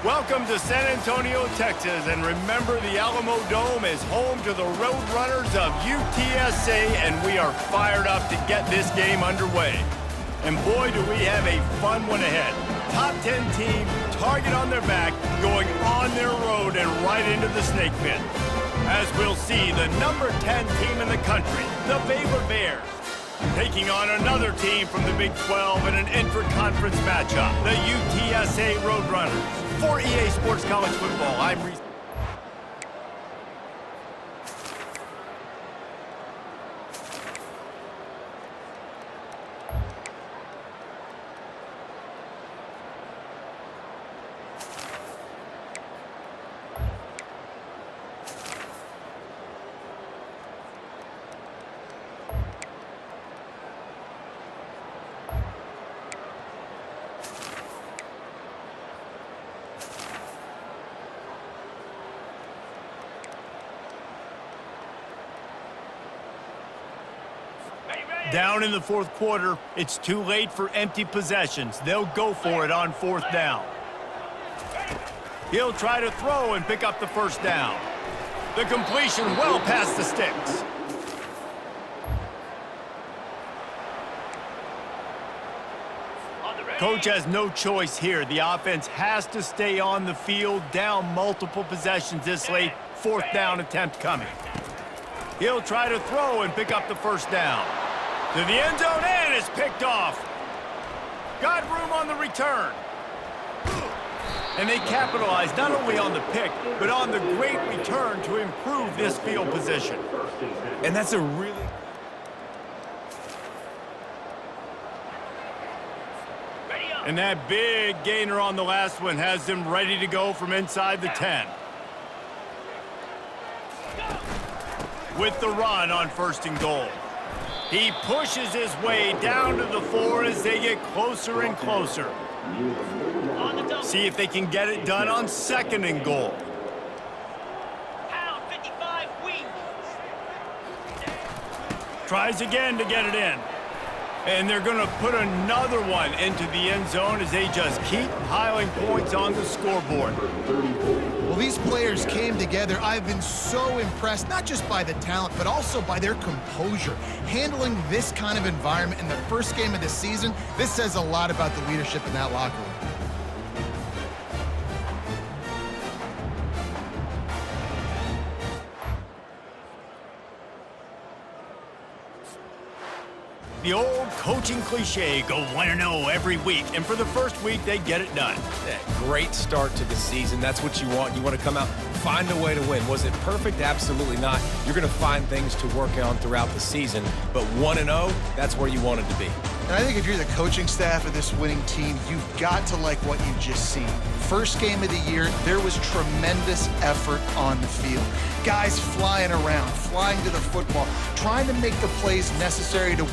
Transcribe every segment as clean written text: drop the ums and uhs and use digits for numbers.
Welcome to San Antonio, Texas, and remember the Alamo Dome is home to the Roadrunners of UTSA, and we are fired up to get this game underway. And boy, do we have a fun one ahead. Top 10 team, target on their back, going on their road and right into the snake pit. As we'll see, the number 10 team in the country, the Baylor Bears, taking on another team from the Big 12 in an intra-conference matchup, the UTSA Roadrunners. For EA Sports College Football, I'm Reese. Down in the fourth quarter, it's too late for empty possessions. They'll go for it on fourth down. He'll try to throw and pick up the first down. The completion well past the sticks. Coach has no choice here. The offense has to stay on the field, down multiple possessions this late. Fourth down attempt coming. He'll try to throw and pick up the first down. To the end zone, and it's picked off. Got room on the return. And they capitalized not only on the pick, but on the great return to improve this field position. And that's a really... And that big gainer on the last one has them ready to go from inside the 10. With the run on first and goal. He pushes his way down to the 4 as they get closer and closer. See if they can get it done on second and goal. Tries again to get it in. And they're going to put another one into the end zone as they just keep piling points on the scoreboard. Well, these players came together. I've been so impressed, not just by the talent, but also by their composure. Handling this kind of environment in the first game of the season, this says a lot about the leadership in that locker room. The old coaching cliche, go 1-0 every week, and for the first week, they get it done. Yeah, great start to the season. That's what you want. You want to come out, find a way to win. Was it perfect? Absolutely not. You're going to find things to work on throughout the season, but 1-0, that's where you want it to be. And I think if you're the coaching staff of this winning team, you've got to like what you've just seen. First game of the year, there was tremendous effort on the field. Guys flying around, flying to the football, trying to make the plays necessary to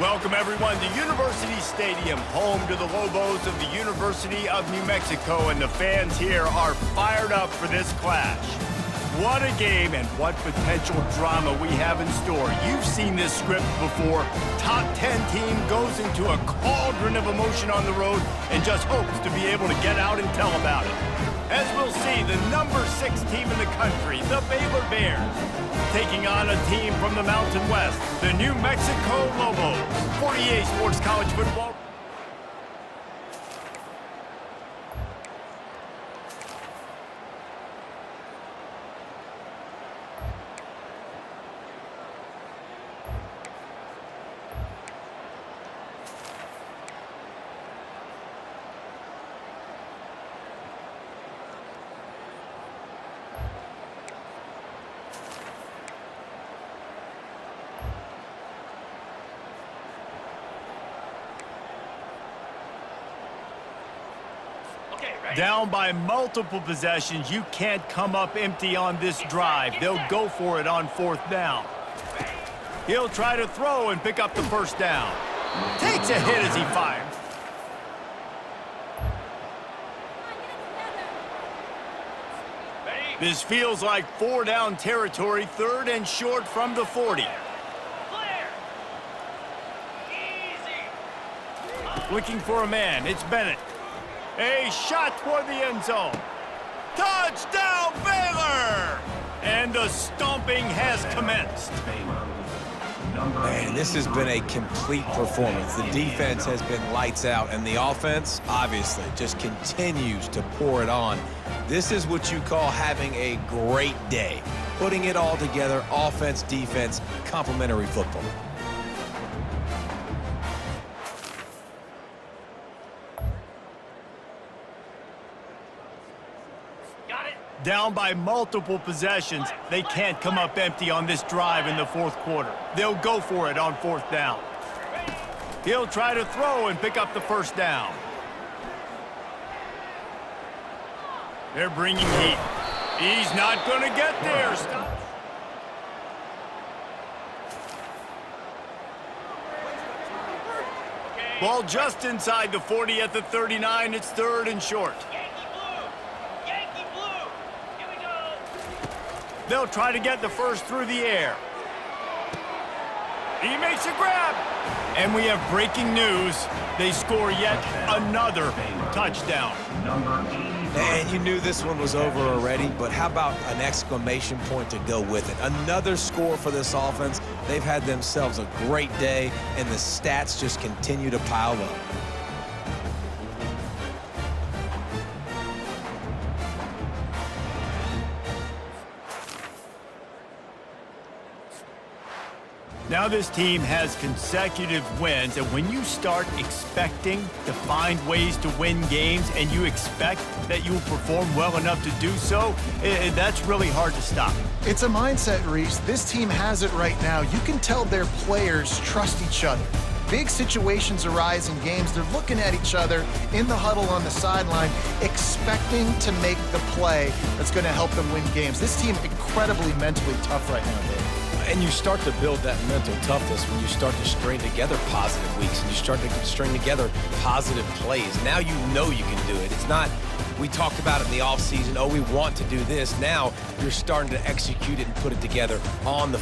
Welcome, everyone, to University Stadium, home to the Lobos of the University of New Mexico, and the fans here are fired up for this clash. What a game and what potential drama we have in store. You've seen this script before. Top 10 team goes into a cauldron of emotion on the road and just hopes to be able to get out and tell about it. As we'll see, the number 6 team in the country, the Baylor Bears, taking on a team from the Mountain West, the New Mexico Lobos. 48 Sports College Football. Down by multiple possessions, you can't come up empty on this drive. They'll go for it on 4th down. He'll try to throw and pick up the 1st down. Takes a hit as he fires. This feels like 4-down territory, 3rd and short from the 40. Looking for a man, it's Bennett. A shot toward the end zone. Touchdown, Baylor! And the stomping has commenced. Man, this has been a complete performance. The defense has been lights out, and the offense, obviously, just continues to pour it on. This is what you call having a great day. Putting it all together, offense, defense, complementary football. Down by multiple possessions, they can't come up empty on this drive in the 4th quarter. They'll go for it on 4th down. He'll try to throw and pick up the 1st down. They're bringing heat. He's not going to get there. Stop. Ball just inside the 40 at the 39. It's 3rd and short. They'll try to get the 1st through the air. He makes a grab. And we have breaking news. They score yet another touchdown. And you knew this one was over already, but how about an exclamation point to go with it? Another score for this offense. They've had themselves a great day, and the stats just continue to pile up. Now this team has consecutive wins, and when you start expecting to find ways to win games and you expect that you will perform well enough to do so, that's really hard to stop. It's a mindset, Reese. This team has it right now. You can tell their players trust each other. Big situations arise in games. They're looking at each other in the huddle on the sideline, expecting to make the play that's going to help them win games. This team incredibly mentally tough right now, Dave. And you start to build that mental toughness when you start to string together positive weeks and you start to string together positive plays. Now you know you can do it. It's not, we talked about it in the offseason, oh, we want to do this. Now you're starting to execute it and put it together on the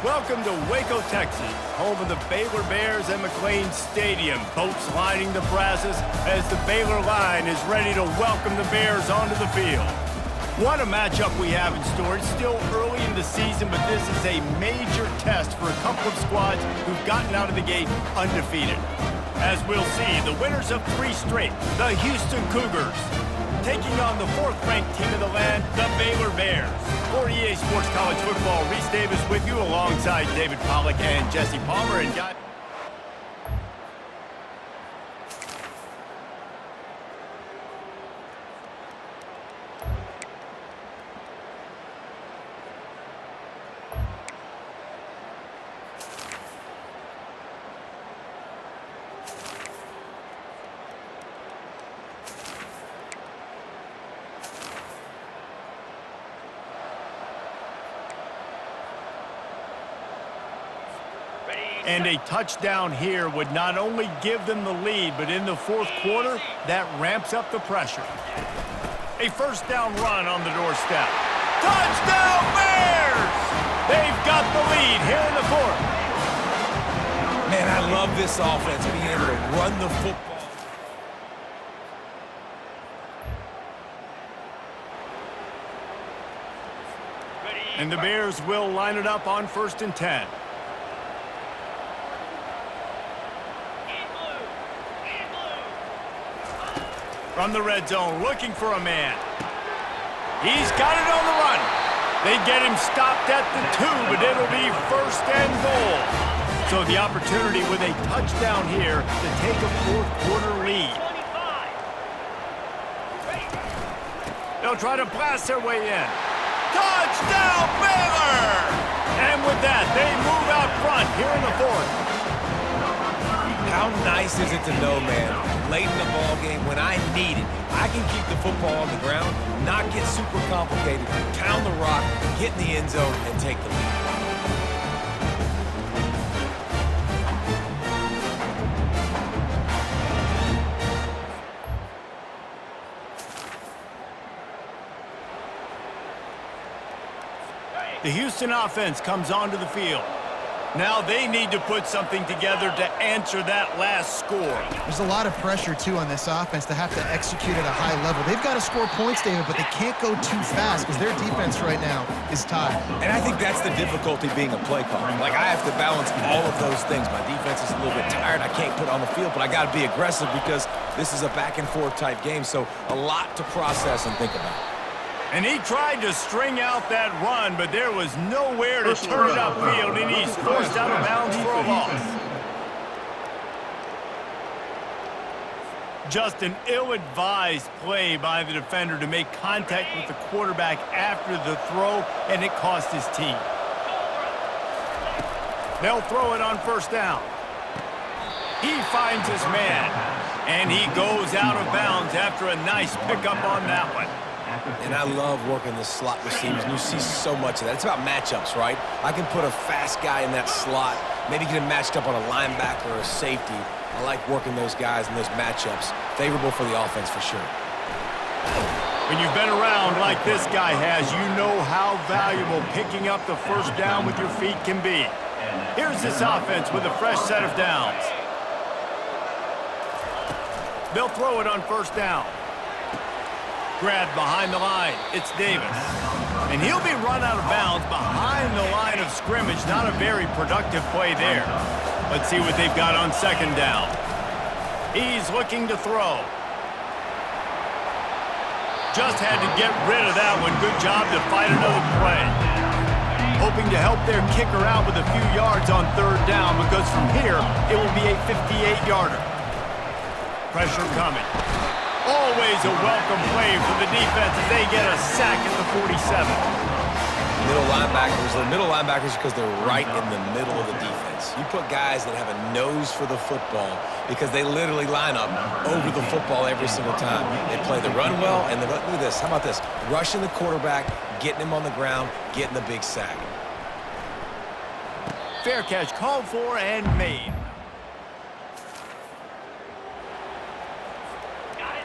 Welcome to Waco, Texas, home of the Baylor Bears and McLean Stadium. Boats lining the Brazos as the Baylor line is ready to welcome the Bears onto the field. What a matchup we have in store. It's still early in the season, but this is a major test for a couple of squads who've gotten out of the gate undefeated. As we'll see, the winners of 3 straight, the Houston Cougars, taking on the 4th-ranked team of the land, the Baylor Bears. For EA Sports College Football, Reese Davis with you alongside David Pollack and Jesse Palmer. And And a touchdown here would not only give them the lead, but in the 4th quarter, that ramps up the pressure. A 1st down run on the doorstep. Touchdown Bears! They've got the lead here in the 4th. Man, I love this offense being able to run the football. And the Bears will line it up on 1st and 10. From the red zone, looking for a man. He's got it on the run. They get him stopped at the 2, but it'll be 1st and goal. So the opportunity with a touchdown here to take a 4th quarter lead. They'll try to blast their way in. Touchdown, Baylor! And with that, they move out front here in the 4th. How nice is it to know, man, late in the ball game when I need it, I can keep the football on the ground, not get super complicated, pound the rock, get in the end zone, and take the lead. The Houston offense comes onto the field. Now they need to put something together to answer that last score. There's a lot of pressure, too, on this offense to have to execute at a high level. They've got to score points, David, but they can't go too fast because their defense right now is tied. And I think that's the difficulty being a play caller. Like, I have to balance all of those things. My defense is a little bit tired. I can't put on the field, but I got to be aggressive because this is a back-and-forth type game, so a lot to process and think about. And he tried to string out that run, but there was nowhere to turn it upfield, and he's forced out of bounds for a loss. Just an ill-advised play by the defender to make contact with the quarterback after the throw, and it cost his team. They'll throw it on 1st down. He finds his man, and he goes out of bounds after a nice pickup on that one. And I love working the slot receivers, and you see so much of that. It's about matchups, right? I can put a fast guy in that slot, maybe get him matched up on a linebacker or a safety. I like working those guys in those matchups. Favorable for the offense for sure. When you've been around like this guy has, you know how valuable picking up the 1st down with your feet can be. Here's this offense with a fresh set of downs. They'll throw it on 1st down. Grabbed behind the line, it's Davis. And he'll be run out of bounds behind the line of scrimmage. Not a very productive play there. Let's see what they've got on 2nd down. He's looking to throw. Just had to get rid of that one. Good job to fight another play. Hoping to help their kicker out with a few yards on 3rd down, because from here, it will be a 58-yarder. Pressure coming. Always a welcome play for the defense as they get a sack at the 47. Middle linebackers because they're right in the middle of the defense. You put guys that have a nose for the football because they literally line up over the football every single time. They play the run well, and look at this. How about this? Rushing the quarterback, getting him on the ground, getting the big sack. Fair catch called for and made.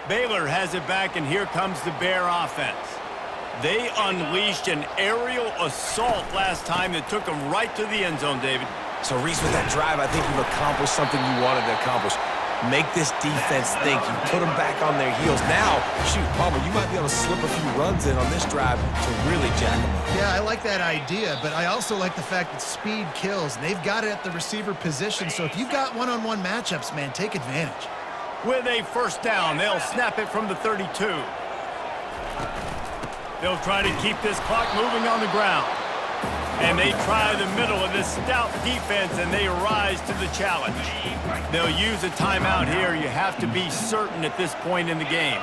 Baylor has it back, and here comes the Bear offense. They unleashed an aerial assault last time that took them right to the end zone, David. So, Reese, with that drive, I think you've accomplished something you wanted to accomplish. Make this defense think. You put them back on their heels. Now, shoot, Palmer, you might be able to slip a few runs in on this drive to really jack them up. Yeah, I like that idea, but I also like the fact that speed kills. They've got it at the receiver position, so if you've got one-on-one matchups, man, take advantage. With a first down, they'll snap it from the 32. They'll try to keep this clock moving on the ground. And they try the middle of this stout defense, and they rise to the challenge. They'll use a timeout here. You have to be certain at this point in the game.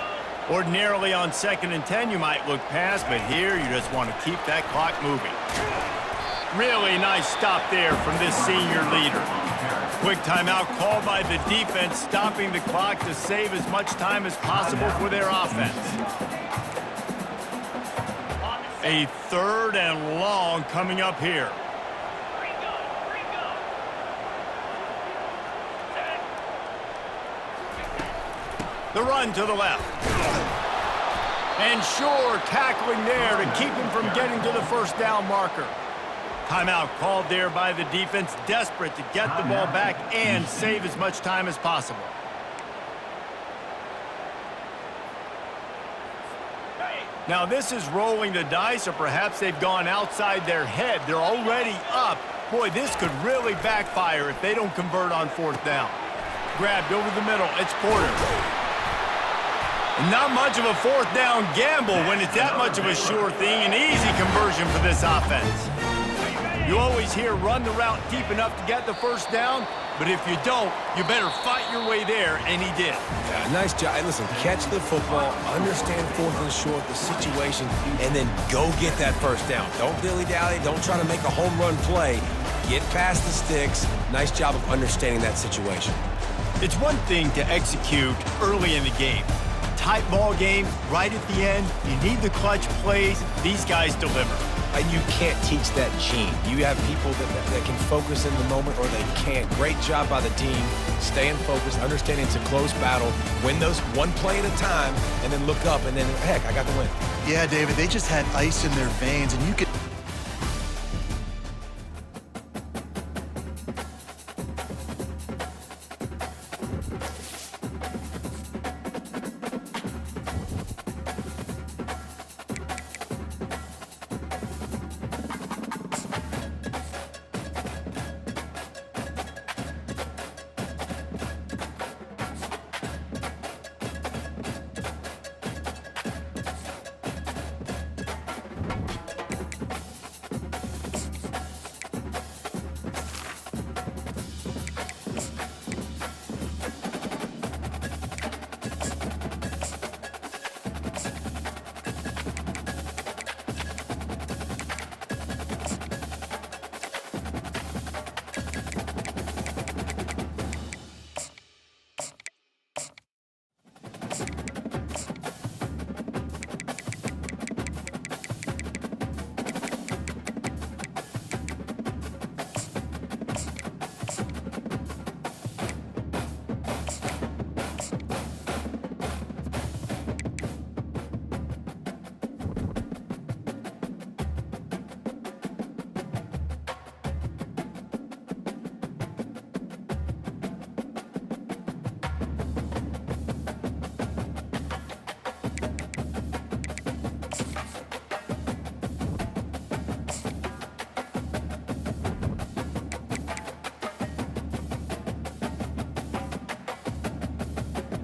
Ordinarily on 2nd and 10, you might look past, but here you just want to keep that clock moving. Really nice stop there from this senior leader. Quick timeout called by the defense, stopping the clock to save as much time as possible for their offense. A 3rd and long coming up here. The run to the left. And sure, tackling there to keep him from getting to the first down marker. Timeout called there by the defense, desperate to get the ball back and save as much time as possible. Now this is rolling the dice, or perhaps they've gone outside their head. They're already up. Boy, this could really backfire if they don't convert on 4th down. Grabbed over the middle. It's Porter. Not much of a 4th down gamble when it's that much of a sure thing. An easy conversion for this offense. You always hear run the route deep enough to get the first down, but if you don't, you better fight your way there, and he did. Yeah, nice job. Hey, listen, catch the football, understand 4th and short, the situation, and then go get that first down. Don't dilly-dally. Don't try to make a home run play. Get past the sticks. Nice job of understanding that situation. It's one thing to execute early in the game. Tight ball game, right at the end, you need the clutch plays. These guys deliver. And you can't teach that gene. You have people that can focus in the moment or they can't. Great job by the team, staying focused, understanding it's a close battle, win those one play at a time, and then look up, and then, heck, I got the win. Yeah, David, they just had ice in their veins, and you could